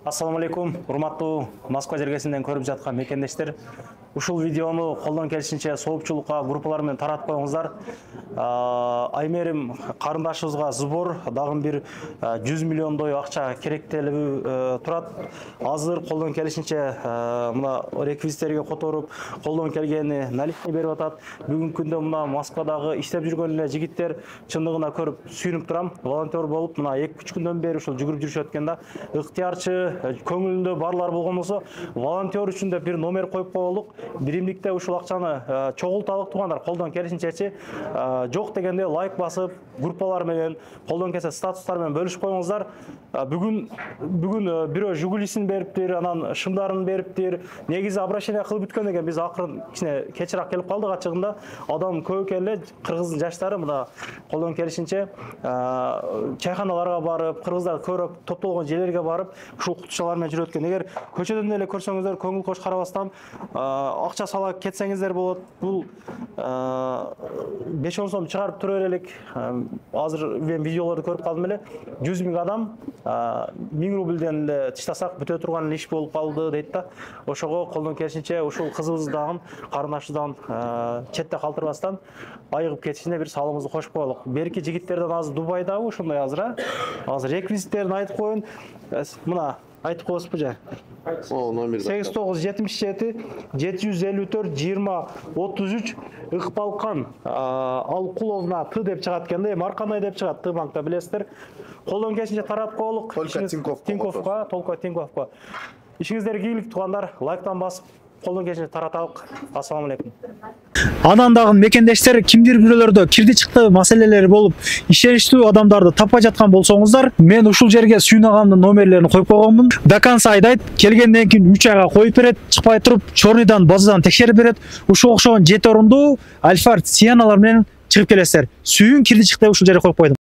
Ассаламу алейкум, урматтуу Москва жергесинен көрүп жаткан мекендештер. Ушул видеону колдон келишинче соопчулукка, группалар менен таратып коюңуздар. Аймерим карындашыбызга сбор дагы бир 100 миллиондой акча керектелиби турат. Азыр колдон келишинче мына реквизиттерге которуп, колдон келгени наличный берип атат. Бүгүнкү күндө мына Москвадагы иштеп жүргөн эле жигиттер чындыгына көрүп сүйүнүп турам. Волонтер болуп, мына 2-3 күндөн бери ушул жүгүрүп жүрүшөт экен да. Ыктыярчы, көңүлүндө барлар болгон болсо, волонтер үчүн да бир номер коюп коелук. Биримдикте ушул акчаны чогулталык туугандар, колдон келишинчечи. Жок дегенде лайк басып, группалар менен, колдон келсе статустар менен бөлүшүп коюңуздар. Бүгүн бирөө жигулисин бериптир, анан шымдарын бериптир. Негизи обращение кылып бүткөн экен, биз акырын кичине кечирээк келип калдык ачыгында. Адам көп экен эле, кыргыздын жаштары мына колдон келишинче чайханаларга барып, кыргыздар көрүп топтолгон жерлерге барып, ушул кутушалар менен жүрөт экен. Эгер көчөдөн эле көрсөңүздөр, көңүл кош карабастан акча сала кетсеңиздер болот. Бул 5-10 сом чыгарып тура берелик. Азыр мен видеолорду көрүп калдым эле. 100 000 адам 1000 рубльден эле тыштасак бүтө турган иш болуп калды дейт да. Ошого колдон келишинче ушул кызыбыздан, карындашыбыздан четте калтырбастан айыгып кетишине бир салымыбызды кошуп коелук. Берки жигиттерден азыр Дубайдабы ушундай азыр, азыр реквизиттерин айтып коюн. Мына айтып коесузбу жа? О, номер 8977 754 20 33 Ыкбалкан Алкуловна Т деп чыгат экен да. Эми ар кандай деп чыгат, Т банкта билесиздер. Колдон келишинче таратып коелук. Тиньковка, только Тиньковка. Ишиңиздер ийгилик туугандар, лайктан басып колдон келишинче тараталык. Ассаламу алейкум. Анан дагы мекендештер кимдир бирөөлөрдө кирди чыкты маселелери болуп, ишеничтүү адамдарды таппай жаткан болсоңуздар, мен ушул жерге сүйүнагамдын номерлерин коюп койгонмун. До конца айдайт, келгенден кийин 3 айга коюп берет, чыкпай туруп, чорныйдан, базадан текшерип берет. Ушул окшогон 7 орундуу Альфард Сиеналар менен чыгып келесиздер. Сүйүн кирди чыкты ушул жерге коюп койдум.